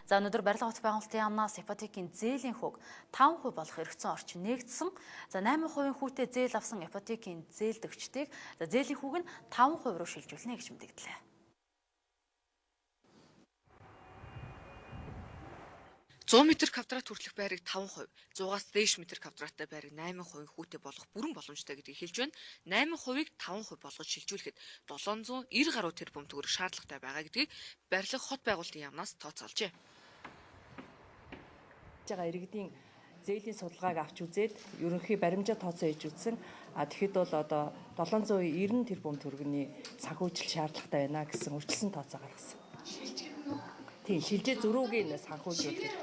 За өнөөдөр барилга бот байгуулалтын яамнаас ипотекийн зээлийн хүүг 5% болох эргэцэн орчин нэгдсэн. За 8% хүүтэй зээл авсан ипотекийн зээлдэгчдийг зээлийн хүүг нь 5% руу шилжүүлнэ гэж мэдэгдлээ. $100 м квадрат хүртэлх байрыг 5%, 100-аас дээш метр квадраттай байрыг 8% хүүтэй болгох бүрэн боломжтой гэдгийг хэлж байна. 8%-ыг 5% болгож шилжүүлэхэд 790 гаруй тэрбум төгрөг шаардлагатай байгаа гэдгийг барилга хот байгуулалтын яамнаас тооцоолжээ. Иргэдийн зээлийн судалгааг авч үзээд ерөнхий баримжаа тооцоо хийж үзсэн. Тэгэхэд бол одоо 790 тэрбум төгрөгийн санхүүжилт шаардлагатай байна гэсэн үржилсэн тооцоо гаргасан. Тийм, шилжээ зөрүүгийн санхүүжүүлэх.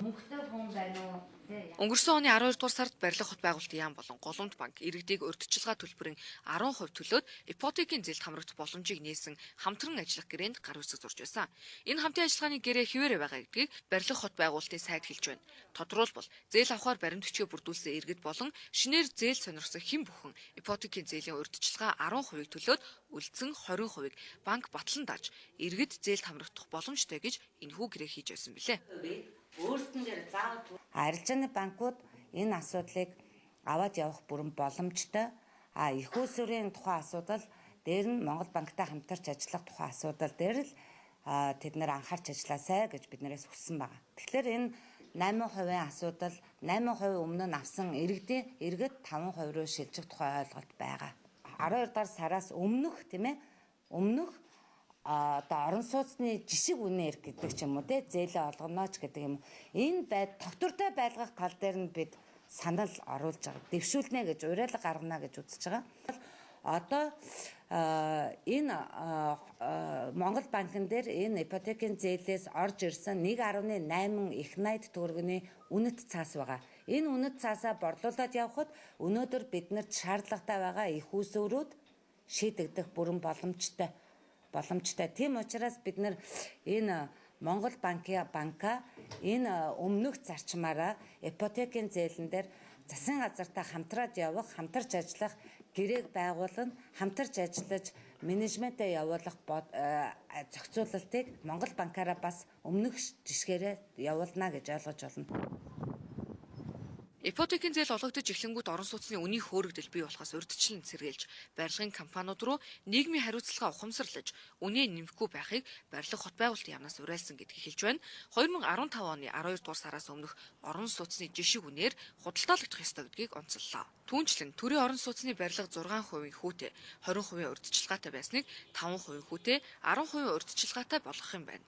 Өнгөрсөн оны 12 дугаар сард барилга хот байгуулалтын яам болон Голомт банк иргэдийг урьдчилгаа төлбөрийн 10% төлөөд ипотекийн зээлд хамрагдах боломжийг нээсэн хамтран ажиллах гэрээнд гар үсэг зурж байсан. Энэ хамтын ажиллагааны гэрээ хിവэрэ байгаа гэдгийг барилга хот байгуулалтын сайд хэлж байна. Тодорхойлбол зээл авахар баримт бичгээ бүрдүүлсэн иргэд болон шинээр зээл сонирхсан хэн бүхэн ипотекийн зээлийн урьдчилгаа 10%-ийг төлөөд үлдсэн 20%-ийг банк батлан дааж иргэд зээлд хамрагдах боломжтой гэж энэхүү гэрээ хийж байсан билээ. Арилжааны банкуд энэ асуудлыг аваад явах бүрэн боломжтой. Их усүрийн тухайн асуудал дээр нь Монгол банктай хамтарч ажиллах тухайн асуудал дээр л тэд нэр анхаарч ажилласай гэж биднээс хүссэн байна. Тэгэхээр энэ 8% асуудал 8% өмнө нь авсан иргэд 5% руу шилжих тухай ойлголт байгаа. 12 дахь сараас өмнөх тийм ээ өмнөх одоо орон сууцны жишг үнээр гэдэг ч юм уу те зээлээ олгоноч гэдэг юм. Энэ тогтвортой байлгах тал дээр нь бид санал оруулж байгаа. Дэвшүүлнэ гэж уриалга гаргана гэж үзэж байгаа. Одоо энэ Монгол банкн дээр энэ ипотекийн зээлээс орж ирсэн 1.8 их найд төгрөгийн үнэт цаас байгаа. Энэ үнэт цаасаа борлуулад явхад өнөөдөр биднэрт шаардлагатай байгаа их усүрүүд шийдэгдэх бүрэн боломжтой. Тийм учраас бид нар энэ Монгол банка энэ өмнөх зарчмаараа ипотекийн зээлэн дээр засгийн газартай хамтраад явах, хамтарч ажиллах гэрээг байгуулна, хамтарч ажиллаж менежментээ явуулах зохицуулалтыг Монгол банкаараа бас өмнөх жишгээрээ явуулна гэж ойлгож байна. Ипотекийн зээл олгогдож эхлэнгүүт орон сууцны үнийн хөөрөгдөл бий болохоос урьдчилан сэргийлж, барилгын компаниуд руу нийгмийн хариуцлага ухамсарлаж, үнэ нэмэхгүй байхыг барилга хот байгуулалтын яамнаас уриалсан гэдгийг хэлж байна. 2015 оны 12 дугаар сараас өмнөх орон сууцны жишг үнээр худалдаалагдах ёстой гэдгийг онцоллоо. Түүнчлэн төрийн орон сууцны барилга 6% хүүтэй, 20% урьдчилгаатай байсныг 5% хүүтэй, 10% урьдчилгаатай болгох юм байна.